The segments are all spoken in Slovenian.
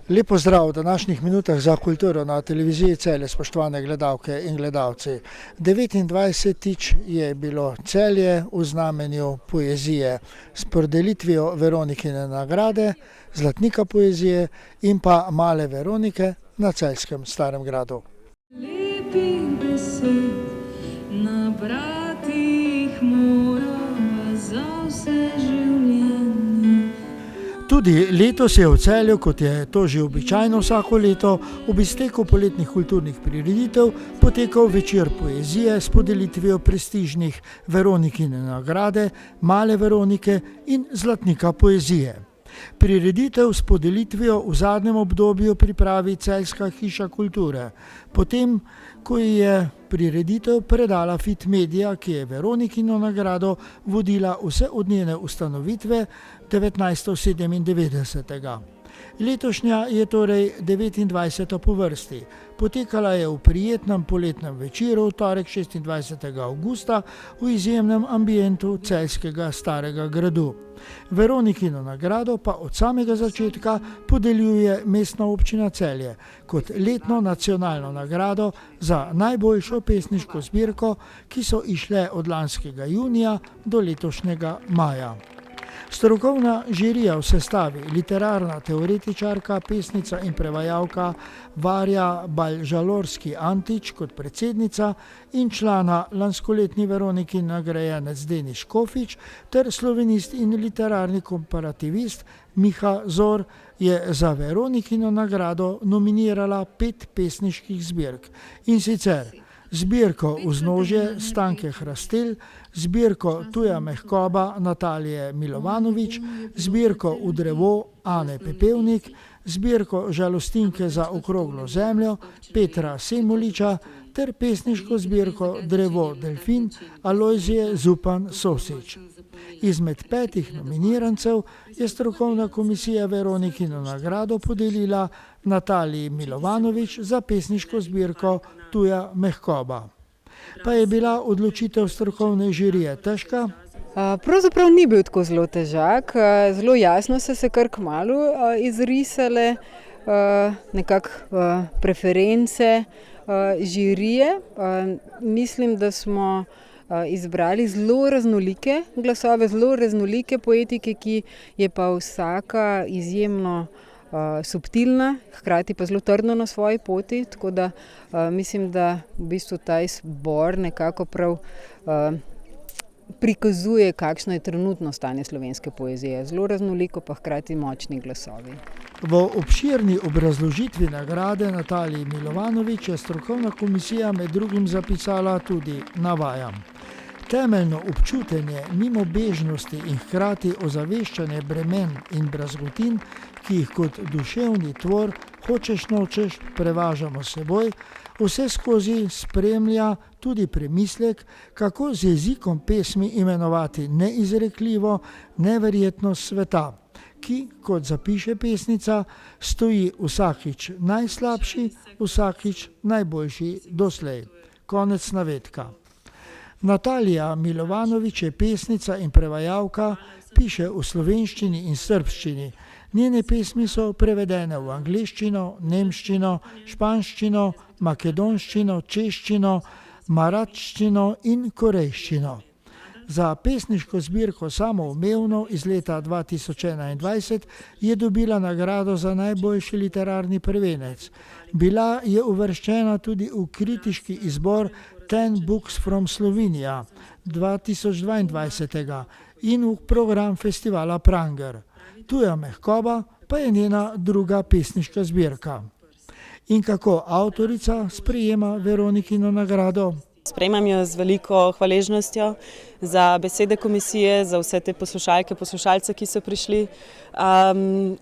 Lep pozdrav v današnjih minutah za kulturo na televiziji Celje, spoštovane gledalke in gledalci. 29. je bilo Celje v znamenju poezije s podelitvijo Veronikine nagrade, Zlatnika poezije in pa Male Veronike na celjskem Starem gradu. Lepih besed nabrati jih mora za vse življenje. Tudi letos je v Celju, kot je to že običajno vsako leto, ob izteku poletnih kulturnih prireditev potekal večer poezije s podelitvijo prestižnih Veronikine nagrade, Male Veronike in Zlatnika poezije. Prireditev s podelitvijo v zadnjem obdobju pripravi Celjska hiša kulture. Potem, ko je prireditev predala Fit Media, ki je Veronikino nagrado vodila vse od njene ustanovitve 1997. Letošnja je torej 29. po vrsti. Potekala je v prijetnem poletnem večeru v torek 26. avgusta v izjemnem ambientu celjskega Starega gradu. Veronikino nagrado pa od samega začetka podeljuje Mestna občina Celje kot letno nacionalno nagrado za najboljšo pesniško zbirko, ki so išle od lanskega junija do letošnjega maja. Strokovna žirija v sestavi literarna teoretičarka, pesnica in prevajalka Varja Balžalorski-Antić kot predsednica in člana lanskoletni Veronikin nagrajenec Denis Škofič ter slovenist in literarni komparativist Miha Zor je za Veronikino nagrado nominirala 5 pesniških zbirk, in sicer zbirko Vznožje Stanke Hrastelj, zbirko Tuja mehkoba Natalije Milovanović, zbirko V drevo Ane Pepevnik, zbirko Žalostinke za okroglo zemljo Petra Semoliča ter pesniško zbirko Drevo Delfin Alojzije Zupan Sosič. Izmed 5 nominirancev je strokovna komisija Veronikino nagrado podelila Nataliji Milovanović za pesniško zbirko Tuja mehkoba. Pa je bila odločitev strokovne žirije težka? Pravzaprav ni bil tako zelo težak. Zelo jasno so se kar kmalu izrisale nekako preference žirije. Mislim, da smo izbrali zelo raznolike glasove, zelo raznolike poetike, ki je pa vsaka izjemno subtilna, hkrati pa zelo trdno na svoji poti, tako da mislim, da v bistvu ta izbor nekako prav prikazuje, kakšno je trenutno stanje slovenske poezije. Zelo raznoliko, pa hkrati močni glasovi. V obširni obrazložitvi nagrade Nataliji Milovanović je strokovna komisija med drugim zapisala tudi, navajam: temeljno občutenje mimobežnosti in hkrati ozaveščanje bremen in brazgotin, ki jih kot duševni tvor hočeš nočeš prevažamo s seboj, vse skozi spremlja tudi premislek, kako z jezikom pesmi imenovati neizrekljivo neverjetnost sveta, ki, kot zapiše pesnica, stoji vsakič najslabši, vsakič najboljši doslej. Konec navedka. Natalija Milovanović je pesnica in prevajalka, piše v slovenščini in srbščini. Njene pesmi so prevedene v angleščino, nemščino, španščino, makedonščino, češčino, maratščino in korejščino. Za pesniško zbirko Samoumevno iz leta 2021 je dobila nagrado za najboljši literarni prvenec. Bila je uvrščena tudi v kritiški izbor 10 Books from Slovenia 2022 in v program festivala Pranger. Tuja mehkoba pa je njena druga pesniška zbirka. In kako avtorica sprejema Veronikino nagrado? Sprejemam jo z veliko hvaležnostjo za besede komisije, za vse te poslušalke, poslušalce, ki so prišli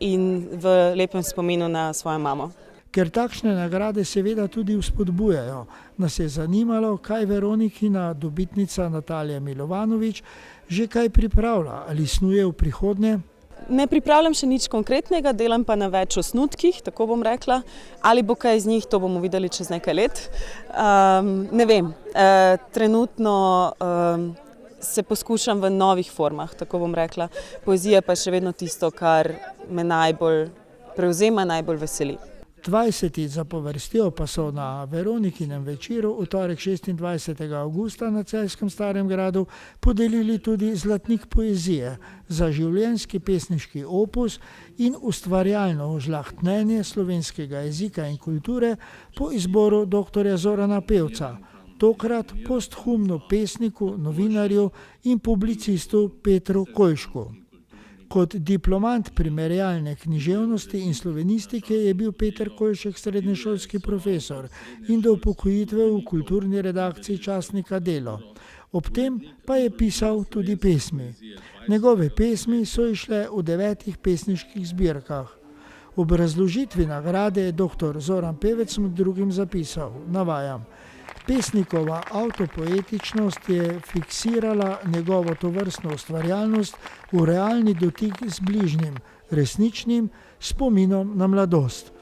in v lepem spominu na svojo mamo. Ker takšne nagrade seveda tudi vzpodbujajo, nas je zanimalo, kaj Veronikina dobitnica Natalija Milovanović že kaj pripravlja ali snuje v prihodnje. Ne pripravljam še nič konkretnega, delam pa na več osnutkih, tako bom rekla. Ali bo kaj iz njih, to bomo videli čez nekaj let. Ne vem, trenutno se poskušam v novih formah, tako bom rekla. Poezija pa je še vedno tisto, kar me najbolj prevzema najbolj veseli. 20. zapovrstjo pa so na Veronikinem večeru v torek 26. avgusta na celjskem Starem gradu podelili tudi zlatnik poezije za življenjski pesniški opus in ustvarjalno ožlahtnenje slovenskega jezika in kulture po izboru dr. Zorana Pevca, tokrat posthumno pesniku, novinarju in publicistu Petru Koljšku. Kot diplomant primerjalne književnosti in slovenistike je bil Peter Koljšek srednješolski profesor in do upokojitve v kulturni redakciji časnika Delo. Ob tem pa je pisal tudi pesmi. Njegove pesmi so izšle v 9 pesniških zbirkah. V obrazložitvi nagrade je dr. Zoran Pevec med drugim zapisal, navajam: pesnikova avtopoetičnost je fiksirala njegovo tovrstno ustvarjalnost v realni dotik z bližnjim, resničnim spominom na mladost.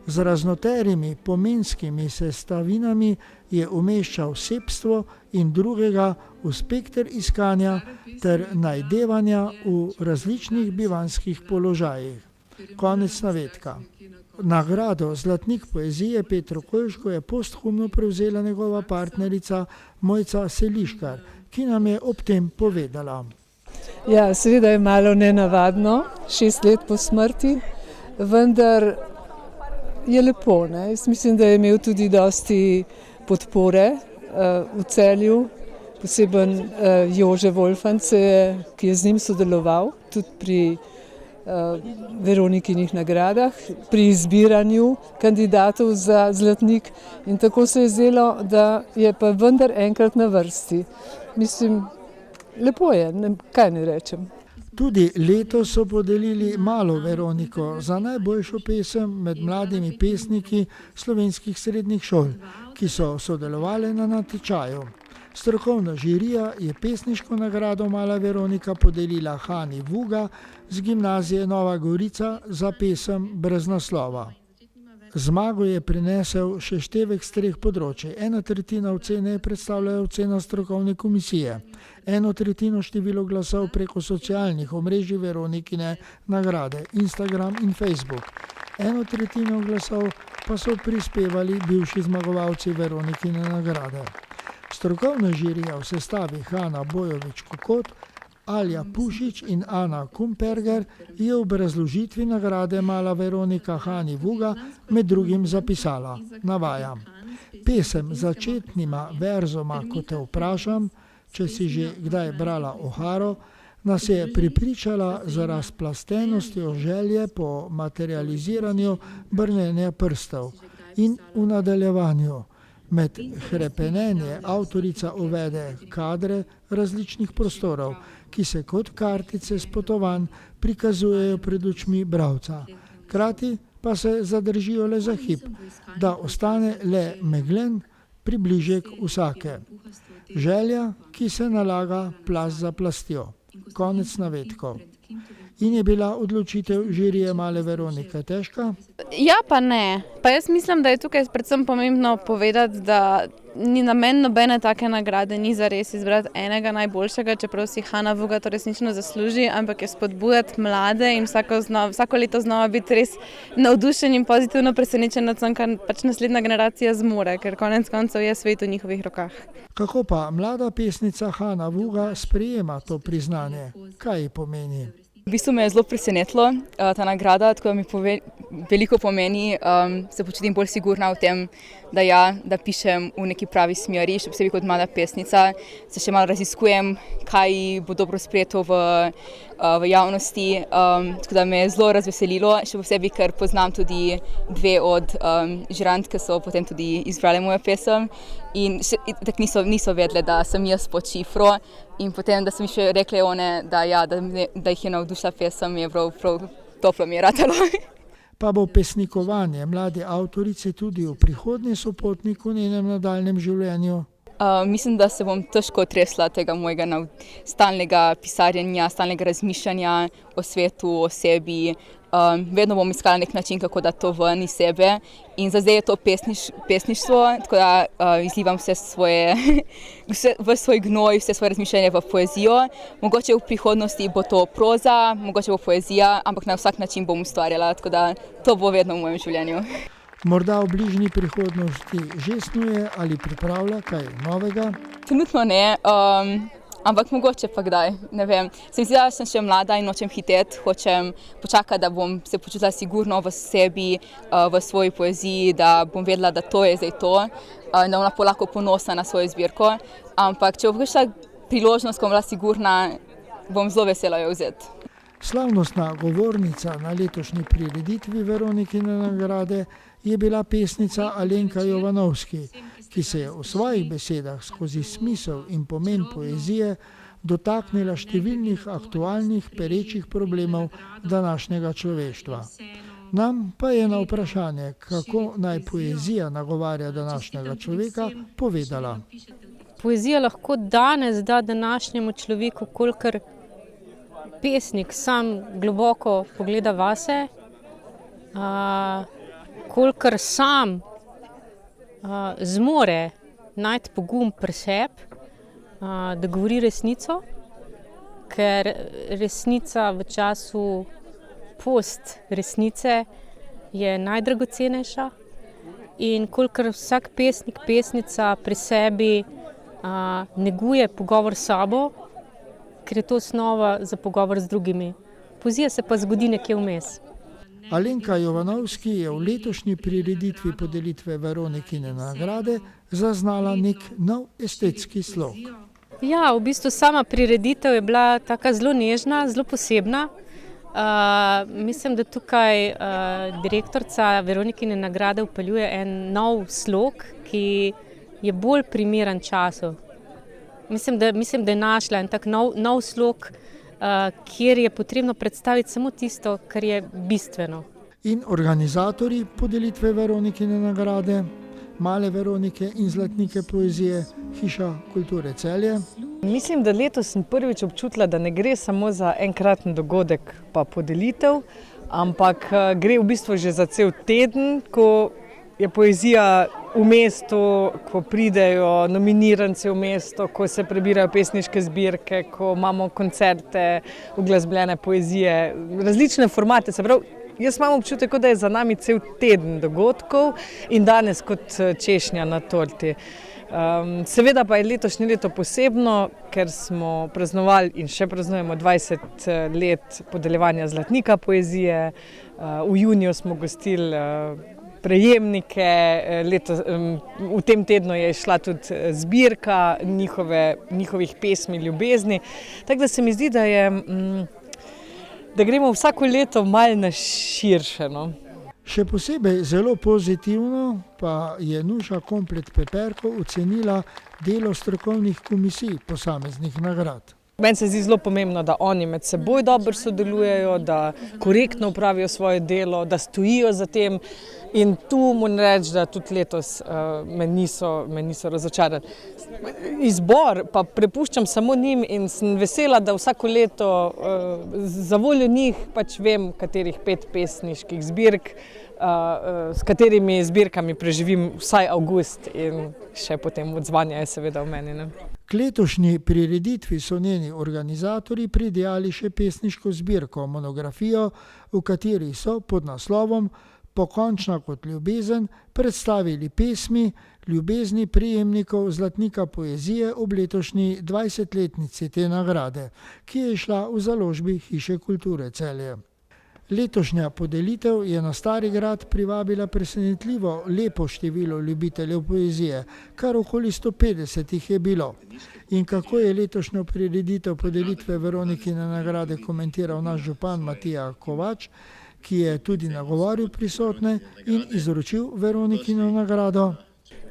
Z raznoterimi pomenskimi sestavinami je umeščal sebstvo in drugega v spekter iskanja ter najdevanja v različnih bivanjskih položajih. Konec navedka. Nagrado Zlatnik poezije Petru Koljšku je posthumno prevzela njegova partnerica Mojca Seliškar, ki nam je ob tem povedala. Ja, seveda je malo nenavadno, 6 let po smrti, vendar je lepo. Ne? Jaz mislim, da je imel tudi dosti podpore v Celju, poseben Jože Wolfance, ki je z njim sodeloval tudi pri Veronikinih nagradah, pri izbiranju kandidatov za zlatnik, in tako se je zdelo, da je pa vendar enkrat na vrsti. Mislim, lepo je, kaj ne rečem. Tudi letos so podelili malo Veroniko za najboljšo pesem med mladimi pesniki slovenskih srednjih šol, ki so sodelovali na natečaju. Strokovna žirija je pesniško nagrado Mala Veronika podelila Hani Vuga z gimnazije Nova Gorica za pesem Brez naslova. Zmago je prinesel še števek s 3 področij. 1/3 ocene predstavljajo ocena strokovne komisije, 1/3 število glasov preko socialnih omrežij Veronikine nagrade, Instagram in Facebook. 1/3 glasov pa so prispevali bivši zmagovalci Veronikine nagrade. Strokovna žirija v sestavi Hanna Bojovič-Kokot, Alja Pušič in Ana Kumperger je v obrazložitvi nagrade Mala Veronika Hani Vuga med drugim zapisala, navajam: pesem začetnima verzoma, ko te vprašam, če si že kdaj brala Oharo, nas je pripričala z razplastenostjo želje po materializiranju brnenja prstov in v nadaljevanju. Med hrepenenje avtorica uvede kadre različnih prostorov, ki se kot kartice s potovanj prikazujejo pred očmi bralca. Hkrati pa se zadržijo le za hip, da ostane le meglen približek vsake. Želja, ki se nalaga plast za plastjo. Konec navedkov. In je bila odločitev žirije Male Veronike težka? Ja, pa ne. Pa jaz mislim, da je tukaj predvsem pomembno povedati, da ni namen nobene take nagrade, ni zares izbrati enega najboljšega, čeprav si Hana Vuga to resnično zasluži, ampak je spodbujati mlade in vsako leto znova biti res navdušen in pozitivno presenečen nad tem, kar pač naslednja generacija zmore, ker konec koncev je svet v njihovih rokah. Kako pa mlada pesnica Hana Vuga sprejema to priznanje? Kaj ji pomeni? V bistvu me je zelo presenetilo ta nagrada, tako da mi veliko pomeni, se počutim bolj sigurna v tem, da pišem v neki pravi smeri, še posebej kot mlada pesnica, se še malo raziskujem, kaj bo dobro sprejeto v javnosti, tako da me je zelo razveselilo, še posebej, ker poznam tudi 2 od žirant, ki so potem tudi izbrali mojo pesem in tako niso vedele, da sem jaz pod šifro. In potem, da so mi še rekli one, da jih je navdušila pesem, je prav toplo mi je ratalo. Pa bo pesnikovanje mlade avtorice tudi v prihodnje sopotnik v njenem nadaljnjem življenju? Mislim, da se bom težko otresla tega mojega stalnega pisarjenja, stalnega razmišljanja o svetu, o sebi. Vedno bom iskala nek način, kako da to ven iz sebe. In za zdaj je to pesništvo, tako da izlivam vse svoj gnoj, vse svoje razmišljanje v poezijo. Mogoče v prihodnosti bo to proza, mogoče bo poezija, ampak na vsak način bom ustvarjala, tako da to bo vedno v mojem življenju. Morda v bližnji prihodnosti že snuje ali pripravlja kaj novega? Trenutno ne, ampak mogoče pa kdaj, ne vem. Se mi zdi, da sem še mlada in nočem hiteti, hočem počakati, da bom se počutila sigurno v sebi, v svoji poeziji, da bom vedela, da to je zdaj to, da bom lahko ponosna na svojo zbirko. Ampak če bo prišla priložnost, ko bom bila sigurna, bom zelo vesela jo vzeti. Slavnostna govornica na letošnji prireditvi Veronikine nagrade je bila pesnica Alenka Jovanovski, ki se je v svojih besedah skozi smisel in pomen poezije dotaknila številnih aktualnih perečih problemov današnjega človeštva. Nam pa je na vprašanje, kako naj poezija nagovarja današnjega človeka, povedala. Poezija lahko danes da današnjemu človeku, kolikor pesnik sam globoko pogleda vase, kolikor sam zmore najti pogum pri sebi, da govori resnico, ker resnica v času post resnice je najdragocenejša in kolikor vsak pesnik, pesnica pri sebi neguje pogovor s sabo, ker je to osnova za pogovor z drugimi. Poezija se pa zgodi nekje vmes. Alenka Jovanovski je v letošnji prireditvi podelitve Veronikine nagrade zaznala nek nov estetski slog. Ja, v bistvu sama prireditev je bila taka zelo nežna, zelo posebna. Mislim, da tukaj direktorica Veronikine nagrade vpeljuje en nov slog, ki je bolj primeren času. Mislim, da je našla en tak nov slog, kjer je potrebno predstaviti samo tisto, kar je bistveno. In organizatorji podelitve Veronikine nagrade, Male Veronike in Zlatnike poezije, Hiša kulture Celje. Mislim, da letos sem prvič občutila, da ne gre samo za enkraten dogodek pa podelitev, ampak gre v bistvu že za cel teden, ko je poezija v mestu, ko pridejo nominiranci v mesto, ko se prebirajo pesniške zbirke, ko imamo koncerte, uglasbljene poezije, različne formate. Se pravi, jaz imam občutek, da je za nami cel teden dogodkov in danes kot češnja na torti. Seveda pa je letošnje leto posebno, ker smo praznovali in še praznujemo 20 let podeljevanja Zlatnika poezije. V juniju smo gostili prejemnike, v tem tednu je šla tudi zbirka njihovih pesmi ljubezni. Tako da se mi zdi, da gremo vsako leto malo na širše. No. Še posebej zelo pozitivno pa je Nuša Komplet Peperko ocenila delo strokovnih komisij posameznih nagrad. Meni se zdi zelo pomembno, da oni med seboj dobro sodelujejo, da korektno upravijo svoje delo, da stojijo za tem. In tu moram reči, da tudi letos me niso razočarali. Izbor pa prepuščam samo njim in sem vesela, da vsako leto za voljo njih pač vem, katerih 5 pesniških zbirk, s katerimi zbirkami preživim vsaj avgust in še potem odzvanja je seveda v meni. Ne? K letošnji prireditvi so njeni organizatorji pridejali še pesniško zbirko, monografijo, v kateri so pod naslovom Pokončna kot ljubezen predstavili pesmi ljubezni prejemnikov Zlatnika poezije ob letošnji 20-letnici te nagrade, ki je šla v založbi Hiše kulture Celje. Letošnja podelitev je na Stari grad privabila presenetljivo lepo število ljubiteljev poezije, kar okoli 150 jih je bilo. In kako je letošnjo prireditev podelitve Veronikine nagrade komentiral naš župan Matija Kovač, ki je tudi nagovoril prisotne in izročil Veronikino nagrado.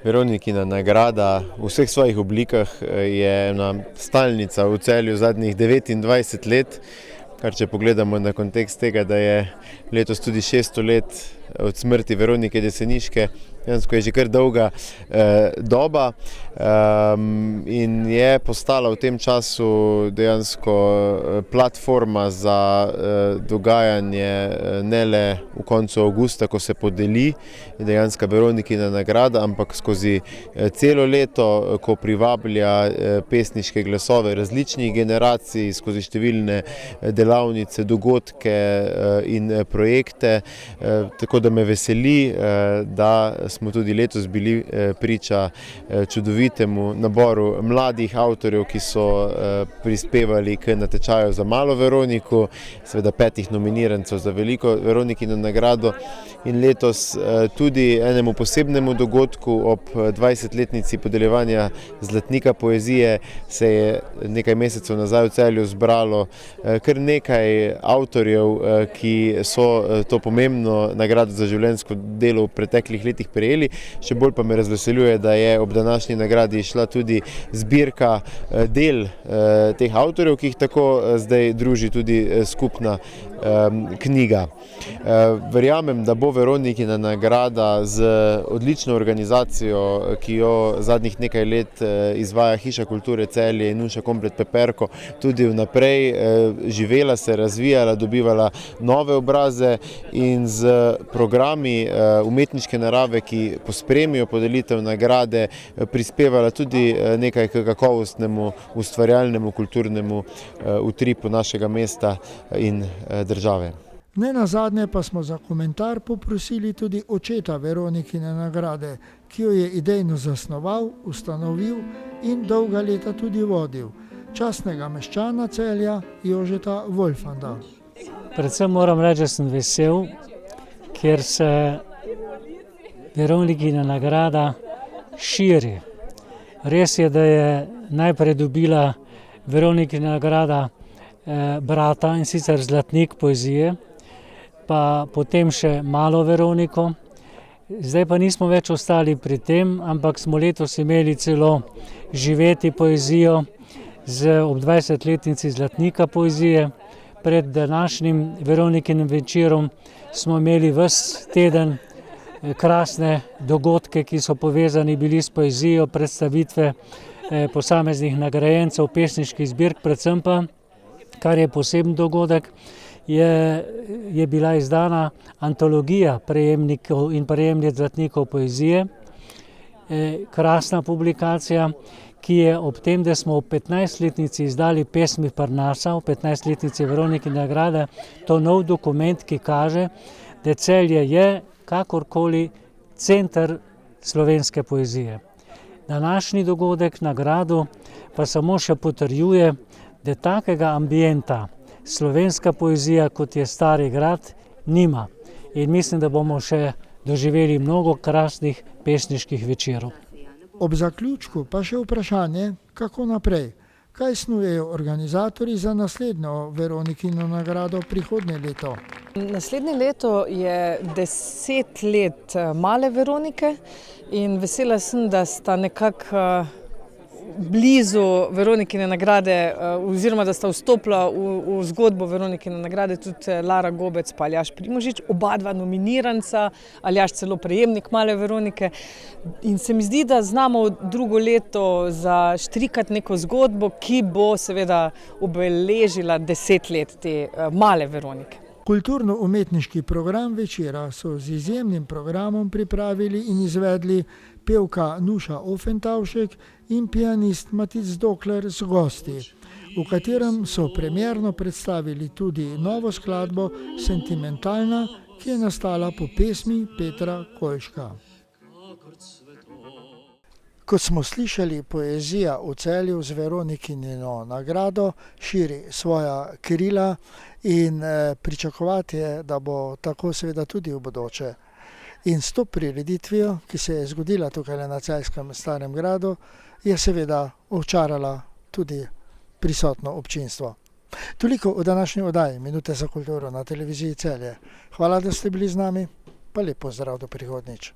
Veronikina nagrada v vseh svojih oblikah je ena stalnica v Celju zadnjih 29 let, kar če pogledamo na kontekst tega, da je letos tudi 600 let od smrti Veronike Jeseniške, dejansko je že kar dolga doba in je postala v tem času dejansko platforma za dogajanje ne le v koncu avgusta, ko se podeli dejanska Veronikina nagrada, ampak skozi celo leto, ko privablja pesniške glasove različnih generacij, skozi številne delavnice, dogodke in projekte. Tako da me veseli, da smo tudi letos bili priča čudovitemu naboru mladih avtorjev, ki so prispevali k natečaju za malo Veroniko, seveda 5 nominirancev za veliko Veronikino nagrado in letos tudi enemu posebnemu dogodku ob 20-letnici podeljevanja Zlatnika poezije se je nekaj mesecev nazaj v Celju zbralo kar nekaj avtorjev, ki so to pomembno nagrado za življenjsko delo v preteklih letih prejeli. Še bolj pa me razveseljuje, da je ob današnji nagradi šla tudi zbirka del teh avtorjev, ki jih tako zdaj druži tudi skupna knjiga. Verjamem, da bo Veronikina nagrada z odlično organizacijo, ki jo zadnjih nekaj let izvaja Hiša kulture Celje in Nuša Komplet Peperko, tudi vnaprej živela, se razvijala, dobivala nove obraze in z programi umetniške narave, ki pospremijo podelitev nagrade, prispevala tudi nekaj k kakovostnemu, ustvarjalnemu, kulturnemu utripu našega mesta in države. Ne nazadnje pa smo za komentar poprosili tudi očeta Veronikine nagrade, ki jo je idejno zasnoval, ustanovil in dolga leta tudi vodil, častnega meščana Celja Jožeta Wolfanda. Predvsem moram reči, da sem vesel, ker se Veronikina nagrada širi. Res je, da je najprej dobila Veronikina nagrada brata, in sicer Zlatnik poezije, pa potem še malo Veroniko. Zdaj pa nismo več ostali pri tem, ampak smo letos imeli celo Živeti poezijo ob 20-letnici Zlatnika poezije. Pred današnjim Veronikinim večerom smo imeli ves teden krasne dogodke, ki so povezani bili s poezijo, predstavitve posameznih nagrajencev pesniških zbirk, predvsem pa, kar je poseben dogodek, je bila izdana antologija prejemnikov in prejemnic Zlatnikov poezije. Krasna publikacija, ki je ob tem, da smo v 15-letnici izdali pesmi Parnasa, v 15-letnici Veronikine nagrade, to nov dokument, ki kaže, da Celje je kakorkoli center slovenske poezije. Današnji dogodek, nagrado, pa samo še potrjuje, da takega ambienta slovenska poezija, kot je Stari grad, nima. In mislim, da bomo še doživeli mnogo krasnih pesniških večerov. Ob zaključku pa še vprašanje, kako naprej. Kaj snujejo organizatorji za naslednjo Veronikino nagrado prihodnje leto? Naslednje leto je 10 let male Veronike in vesela sem, da sta nekako blizu Veronikine nagrade oziroma da sta vstopila v zgodbo Veronikine nagrade tudi Lara Gobec pa Aljaž Primožič, oba dva nominiranca, Aljaž celo prejemnik male Veronike. In se mi zdi, da znamo drugo leto zaštrikati neko zgodbo, ki bo seveda obeležila 10 let te male Veronike. Kulturno-umetniški program večera so z izjemnim programom pripravili in izvedli pevka Nuša Ofentavšek in pianist Matic Dokler z gosti, v katerem so premierno predstavili tudi novo skladbo Sentimentalna, ki je nastala po pesmi Petra Kolška. Kot smo slišali, poezija v Celju z Veronikino nagrado širi svoja krila in pričakovati je, da bo tako seveda tudi v bodoče. In s to prireditvijo, ki se je zgodila tukaj na celjskem Starem gradu, je seveda očarala tudi prisotno občinstvo. Toliko v današnji oddaji Minute za kulturo na televiziji Celje. Hvala, da ste bili z nami, pa lep pozdrav do prihodnjič.